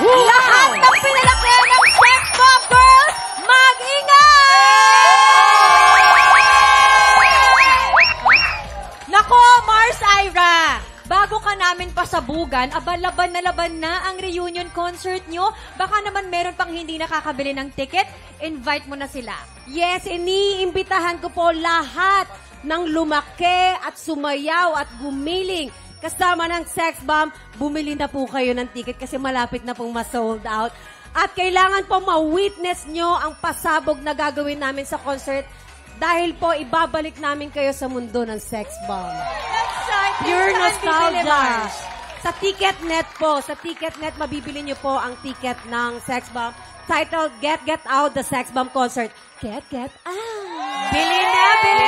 Lahat ng pinalaki ng Sex Bomb Girls, mag-ingat! Nako, Mars Ira! Bago ka namin pasabugan, laban na ang reunion concert nyo. Baka naman meron pang hindi nakakabili ng ticket, invite mo na sila. Yes, iniimbitahan ko po lahat ng lumaki at sumayaw at gumiling. Kasama ng Sex Bomb, bumili na po kayo ng ticket kasi malapit na pong ma-sold out. At kailangan po ma-witness nyo ang pasabog na gagawin namin sa concert dahil po ibabalik namin kayo sa mundo ng Sex Bomb. Pure nostalgia. Sa Ticketnet po, sa Ticketnet mabibili nyo po ang ticket ng Sex Bomb titled Get Out the Sex Bomb Concert. Get Out! Bili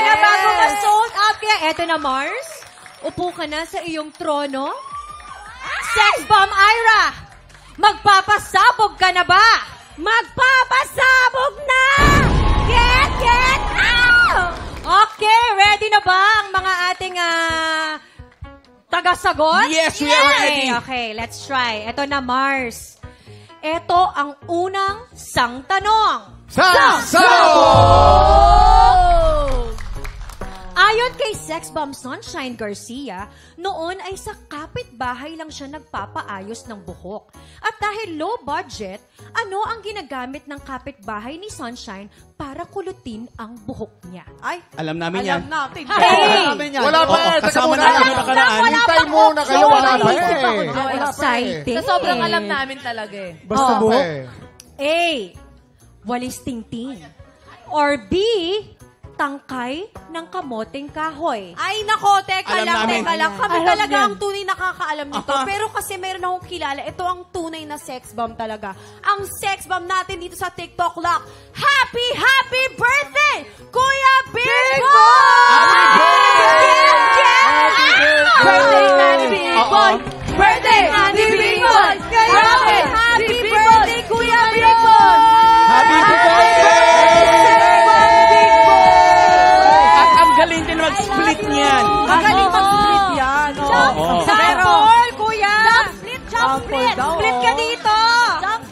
na bago ma-sold out. Kaya eto na, Mars. Upo ka na sa iyong trono. Sex Bomb Ira, magpapasabog ka na ba? Magpapasabog na! Get out! Okay, ready na ba ang mga ating taga-sagot? Yes, we are ready. Okay, let's try. Ito na, Mars. Ito ang unang sang tanong. Ayon kay Sex Bomb Sunshine Garcia, noon ay sa kapitbahay lang siya nagpapaayos ng buhok. At dahil low budget, ano ang ginagamit ng kapitbahay ni Sunshine para kulutin ang buhok niya? Ay, Alam namin yan. alam natin. Hey! Wala pa eh. Kasama Teka namin muna. yung nakaraan. Hintay muna kayo. Wala pa eh. Naisip ako, Wala pa eh. exciting. Sa sobrang alam namin talaga eh. Basta Oh. buhok. A. Walis tingting. Or B. Tangkay ng kamoteng kahoy. Ay, nako, teka Alam lang. namin. Kami Alam talaga yan. ang tunay nakakaalam nito. Pero kasi meron akong kilala, ito ang tunay na sex bomb talaga. Ang sex bomb natin dito sa TikTok Lock. Happy, happy birthday, Kuya Big Boy! Birthday na ni Big Boy! Birthday na ni Big Boy! Happy birthday, Kuya Big Boy! Happy birthday! At ang galing din mag-split niyan. Magaling mag-split yan. Sample, kuya! Jump split! Split ka dito!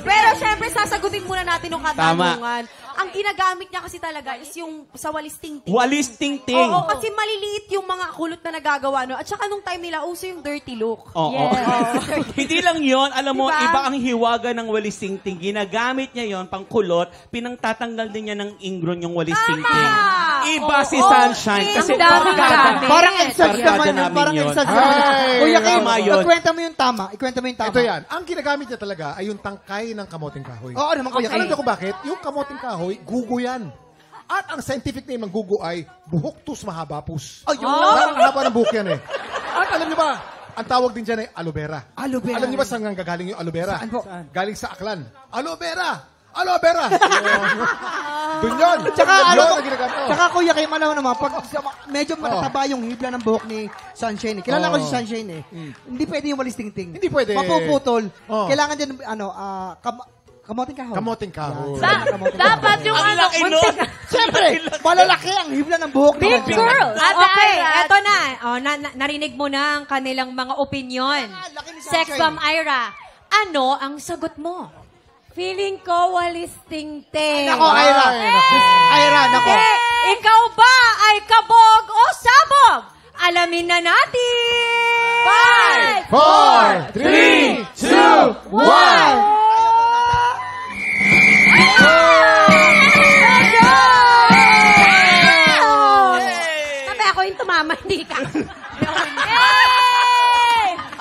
Pero syempre, sasagutin muna natin yung katanungan. Ang ginagamit niya kasi talaga is yung sa walis tingting. Walis tingting. Oo, kasi maliliit yung mga kulot na nagagawa. No? At saka nung time nila, uso yung dirty look. Oo. Hindi lang yon, alam mo, Diba? iba ang hiwaga ng walis tingting. Ginagamit niya yon pang kulot, pinangtatanggal din niya ng ingron yung walis tingting. Iba si Sunshine. Kasi Ang dami gamit. Parang exercise Barkada naman yun. namin Parang yun. exercise naman. Ay, Kuya Kim, tama yun. ikwenta mo yung tama. Ikwenta mo yung tama. Ito yan. Ang ginagamit niya talaga ay yung tangkay ng kamoting kahoy. Oo naman, Kuya Alam Kim. niyo kung bakit? Yung kamoting kahoy, gugo yan. At ang scientific name ng gugo ay buhoktus mahabapus. Ayun. Parang haba ng buhok yan eh. At alam niyo ba, ang tawag din dyan ay aloe vera. Aloe vera. Alam niyo ba saan gagaling yung aloe vera? Saan po? Galing sa aklan. Aloe vera! Aloe vera! Doon yun. Tsaka, Yun ano, ang ginagamit. Oh. tsaka Kuya Kim, alam mo naman, pag medyo matataba yung hibla ng buhok ni Sunshine. Kilala ko si Sunshine eh. Hindi pwede yung walis tingting. Hindi pwede. Mapuputol. Oh. Kailangan din, kamoting kahoy. Kamoting kahoy. Dapat yung Ang laki nun. Siyempre, malalaki ang hibla ng buhok. ni Big Sunshine. girls! Ate Okay, Ira. eto na. Oh, narinig mo na ang kanilang mga opinion. Laki ni Sex Sunshine. Bomb Ira, ano ang sagot mo? Feeling ko walis tingting. Nako, Ira. Ira, nako. Eh, ikaw ba ay kabog o sabog? Alamin na natin! 4, 3, 2, 1! Sabi ako yung tumama, hindi ka.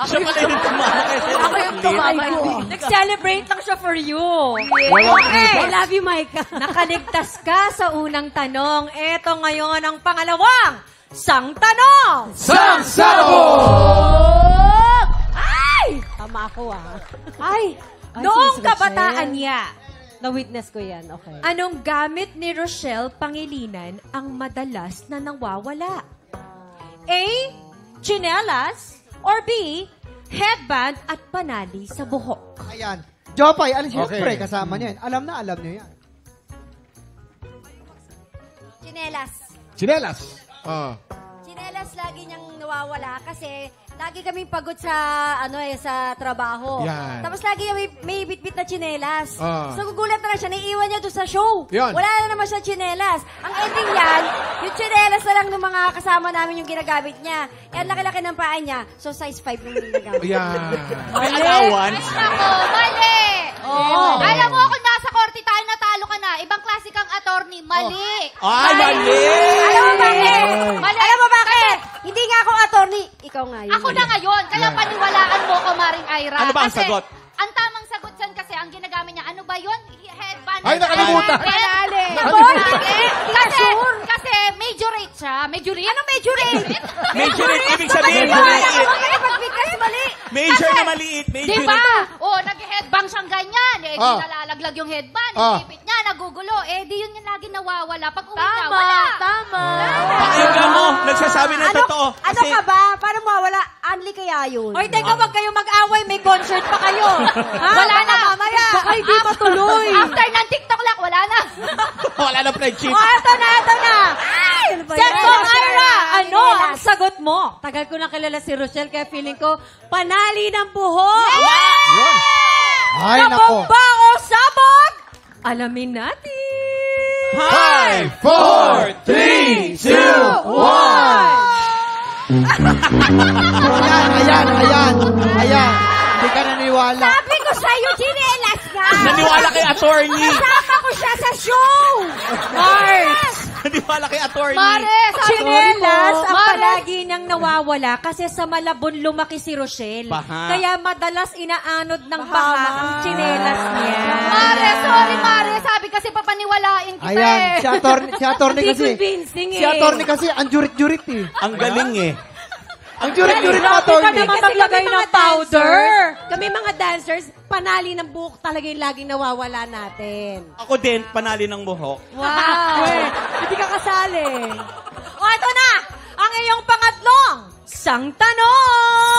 Siya pala yung tumama. Ako yung tumama. Nag-celebrate lang siya for you. I love you, Micah. Nakaligtas ka sa unang tanong. Eto ngayon ang pangalawang sang tanong. Ay! Tama ako Ay! Noong si Rochelle. kabataan niya, Na-witness ko yan, okay. anong gamit ni Rochelle Pangilinan ang madalas na nawawala? A. Chinelas or B. Headband at panali sa buhok. Ayan. Jopay, ano Okay. siyempre, kasama niya yan. Alam niyo yan. Chinelas. Chinelas. Ah. Chinelas lagi niyang nawawala kasi Lagi kaming pagod sa sa trabaho. Yan. Tapos lagi may bitbit na tsinelas. Ah. So gugulat na lang siya, naiiwan niya doon sa show. Yan. Wala na naman siya tsinelas. Ang ending yan, yung tsinelas na lang ng mga kasama namin yung ginagamit niya. Eh, ang laki-laki ng paa niya. So size 5 yung ginagamit. Yan. May allowance. Ako, mali! Oo. Alam mo, kung nasa korte tayo, natalo ka na. Ibang klase kang attorney. Mali! Ay, mali! Alam mo bakit? Mali! Alam mo bakit? Hindi nga ako attorney. Ikaw nga yun. Ako na ngayon, kaya paniwalaan mo ko, Maring Ira. Ano ba ang Kasi sagot? Ang tamang sagot dyan kasi, ang ginagamit niya, ano ba yun? Headband. Ay, nakalimutan. Kasi majorate siya. Majorate? Ano majorate? Majorate, ibig sabihin, maliit. Major na maliit. Major Diba? O, nag-headbang siyang ganyan. Eh, di nalalaglag yung headband. Ipit niya, nagugulo. Eh, di yun yung lagi nawawala. Pag uwi niya, wala. Tama. Pakinggan mo, nagsasabi ng totoo. Ano ka ba? Paano mawala? Unli kaya yun. Oy, teka, wag kayo mag-away. May concert pa kayo. Ha? Wala na. Mamaya. Baka hindi matuloy. After ng TikTok lang, wala na. Wala na friendship. Ito na. Sex Bomb Ira, ano ang sagot mo? Tagal ko na kilala si Rochelle, kaya feeling ko, panali ng buhok. Yun. Ay, nako. Nabomba o sabog? Alamin natin. 5, 4, 3, 2, 1. Ayan. Hindi ka naniwala. Sabi ko sa'yo, chinelas nga. Naniwala kay attorney. Kasama ko siya sa show. Mars! Naniwala kay attorney. Mare, sabi Chinelas ang Mare. palagi niyang nawawala kasi sa Malabon lumaki si Rochelle. Baha. Kaya madalas inaanod ng baha ang chinelas niya. Mare, sorry, Mare. Sabi kasi papaniwalain kita Ayan, eh. si attorney Hindi kasi. convincing Si attorney kasi, ang jurit-jurit eh. Ang galing eh. Ang jurit-jurit ng Grabe ka attorney. naman Kasi maglagay kami ng mga powder. Kami mga dancers, panali ng buhok talaga yung laging nawawala natin. Ako din, panali ng buhok. Wow. Hindi ka kasali. O, ito na! Ang iyong pangatlong sang tanong!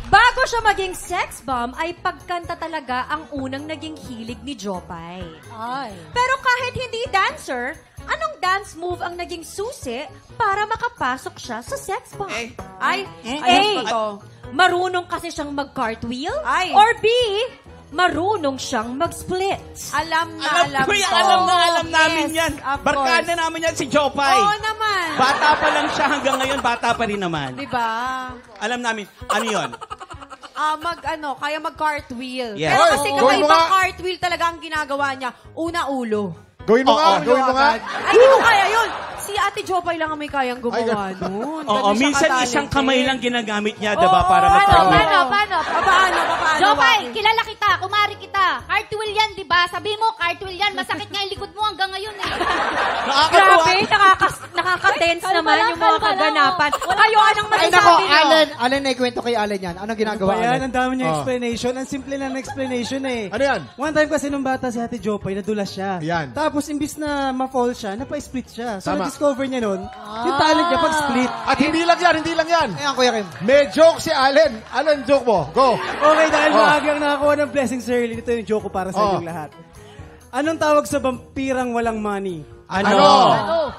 Bago siya maging sex bomb, ay pagkanta talaga ang unang naging hilig ni Jopay. Ay. Pero kahit hindi dancer, anong dance move ang naging susi para makapasok siya sa sex bomb? Ay, A. Marunong kasi siyang mag-cartwheel? Ay. Or B. Marunong siyang mag-split? Alam Alam namin Yes, yan. of Barkada course. namin yan si Jopay. Oo naman. Bata pa lang siya hanggang ngayon, bata pa rin naman. Diba? Alam namin, ano yun? Kaya mag-cartwheel. Yes. Pero Oy, kasi gawin mo kakaibang nga. cartwheel talaga ang ginagawa niya. Una, ulo. Gawin mo nga. Gawin mo nga. Ay, hindi ko kaya yun. Si Ate Jopay lang ang may kayang gumawa nun. Oo, Ganun siya minsan ka-talented. isang kamay lang ginagamit niya, diba, para Paano? mag-cartwheel. Paano? Jopay, kilala kita, kumari kita. Cartwheel yan, di ba? Sabi mo, cartwheel yan. Masakit nga yung likod mo hanggang ngayon eh. Nakakatuwa. Grabe, nakaka-tense naman yung mga kaganapan. Kayo, anong Ay, nako, masasabi nyo? Allen, naikwento kay Allen yan. Anong ginagawa, Ayan, Allen? ang dami niya Oh. explanation. Ang simple lang na explanation eh. Ano yan? One time kasi nung bata si Ate Jopay, nadulas siya. Yan. Tapos, imbis na ma-fall siya, napa-split siya. So, Tama. na-discover niya nun, yung talent niya pag-split. At hindi lang yan. Ayan, Kuya Kim. May joke si Allen. Allen, joke mo. Go. Okay, dahil Oh. maaga ang nakakuha ng blessings early, ito yung joke ko para sa Oh. inyong lahat. Anong tawag sa vampirang walang money? Ano?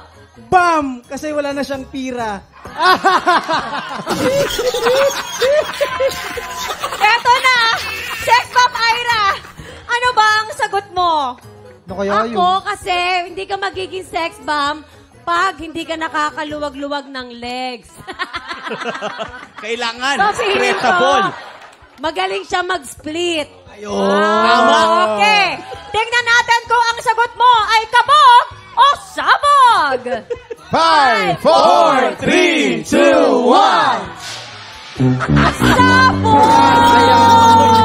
Bam! Kasi wala na siyang pira. Eto na! Sex bomb Ira! Ano ba ang sagot mo? Ano kaya yun? Ako kasi hindi ka magiging sex bomb pag hindi ka nakakaluwag-luwag ng legs. Kailangan. So, feeling ko, Stretchable. magaling siya mag-split. Tama. Okay. Tingnan natin kung ang sagot mo ay kabog o sabog! 5, 4, 3, 2, 1. Sabog!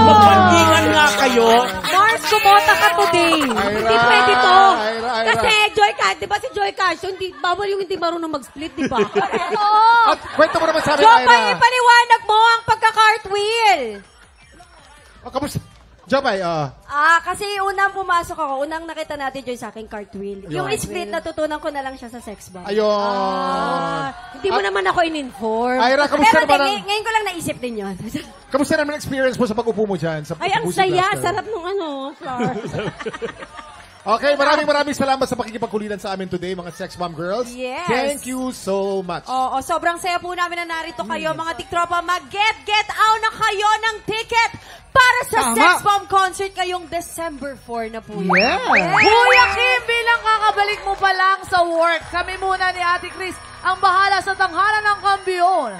Magpandingan nga kayo. Mars, kumota ka today. Hindi pwede to. Ira. Kasi Joy Carson, di ba si Joy Carson, bawal yung hindi marunong mag-split, di ba? At kwento mo naman sa amin, Jopay, Ira. ipaliwanag mo ang pagka-cartwheel. Kamusta? Jopay, Kasi unang pumasok ako, unang nakita natin Joy sa akin, cartwheel. Yung split, natutunan ko na lang siya sa sex bomb. ayun. Hindi mo naman ako in-inform. Ira, kamusta Pero naman ang, ngayon ko lang naisip din yun. kamusta naman ang experience mo sa pag-upo mo dyan? Sa Ay, ang Pussy saya. Blaster? Sarap nung flower. Okay, maraming salamat sa pakikipagkulitan sa amin today, mga Sex Bomb Girls. Yes. Thank you so much. Oo, sobrang saya po namin na narito kayo, mga tiktropa. Mag-get out na kayo ng ticket para sa Tama. Sex Bomb concert ngayong December 4 na po. Yeah. Kuya Kim, bilang kakabalik mo pa lang sa work, kami muna ni Ate Chris ang bahala sa tanghalan ng kambyon.